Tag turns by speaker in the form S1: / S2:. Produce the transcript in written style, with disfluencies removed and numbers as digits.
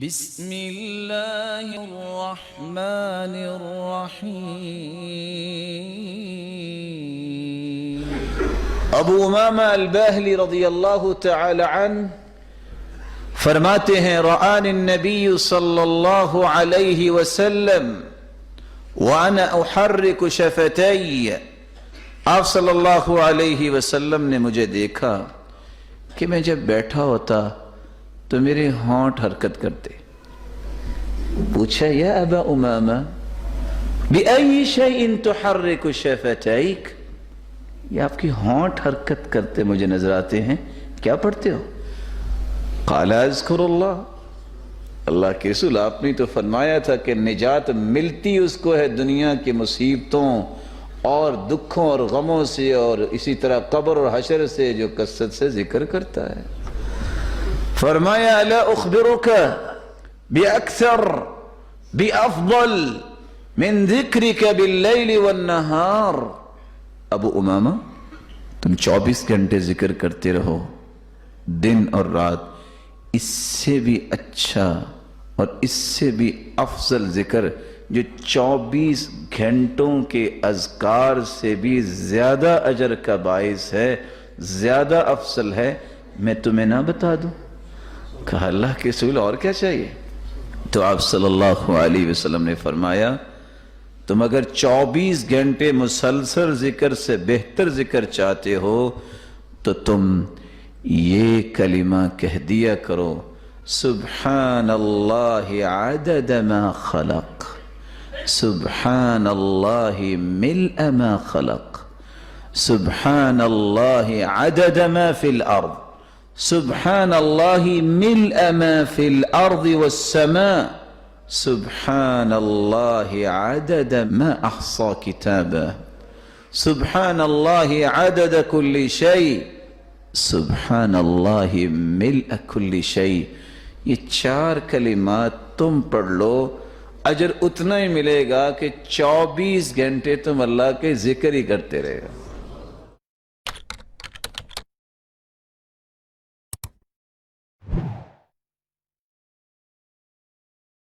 S1: بسم اللہ الرحمن الرحیم۔
S2: ابو امامہ الباہلی رضی اللہ تعالی عنہ فرماتے ہیں رآنی النبی صلی اللہ علیہ وسلم وانا احرک شفتی، آپ صلی اللہ علیہ وسلم نے مجھے دیکھا کہ میں جب بیٹھا ہوتا تو میرے ہونٹ حرکت کرتے۔ پوچھا یا ابا امامہ بأي شيء تحرك شفتيك، یہ آپ کی ہونٹ حرکت کرتے مجھے نظر آتے ہیں، کیا پڑھتے ہو؟ قال اذکر اللہ، اللہ کے رسول آپ نے تو فرمایا تھا کہ نجات ملتی اس کو ہے دنیا کی مصیبتوں اور دکھوں اور غموں سے، اور اسی طرح قبر اور حشر سے جو کثرت سے ذکر کرتا ہے۔ فرمایا الا اخبرک باکثر بافضل من ذکرک باللیل والنہار، ابو امامہ تم 24 گھنٹے ذکر کرتے رہو دن اور رات، اس سے بھی اچھا اور اس سے بھی افضل ذکر جو 24 گھنٹوں کے اذکار سے بھی زیادہ اجر کا باعث ہے، زیادہ افضل ہے، میں تمہیں نہ بتا دوں؟ کہا اللہ کے رسول اور کیا چاہیے؟ تو آپ صلی اللہ علیہ وسلم نے فرمایا تم اگر 24 گھنٹے مسلسل ذکر سے بہتر ذکر چاہتے ہو تو تم یہ کلمہ کہہ دیا کرو، سبحان اللہ عدد ما خلق، سبحان اللہ ملء ما خلق، سبحان اللہ عدد ما فی الارض، سبحان اللہ ملء ما فی الارض والسماء، سبحان اللہ عدد ما احصى کتابہ، سبحان اللہ عدد کل شیء، سبحان اللہ ملء کل شیء۔ یہ 4 کلمات تم پڑھ لو، اجر اتنا ہی ملے گا کہ 24 گھنٹے تم اللہ کے ذکر ہی کرتے رہے گا۔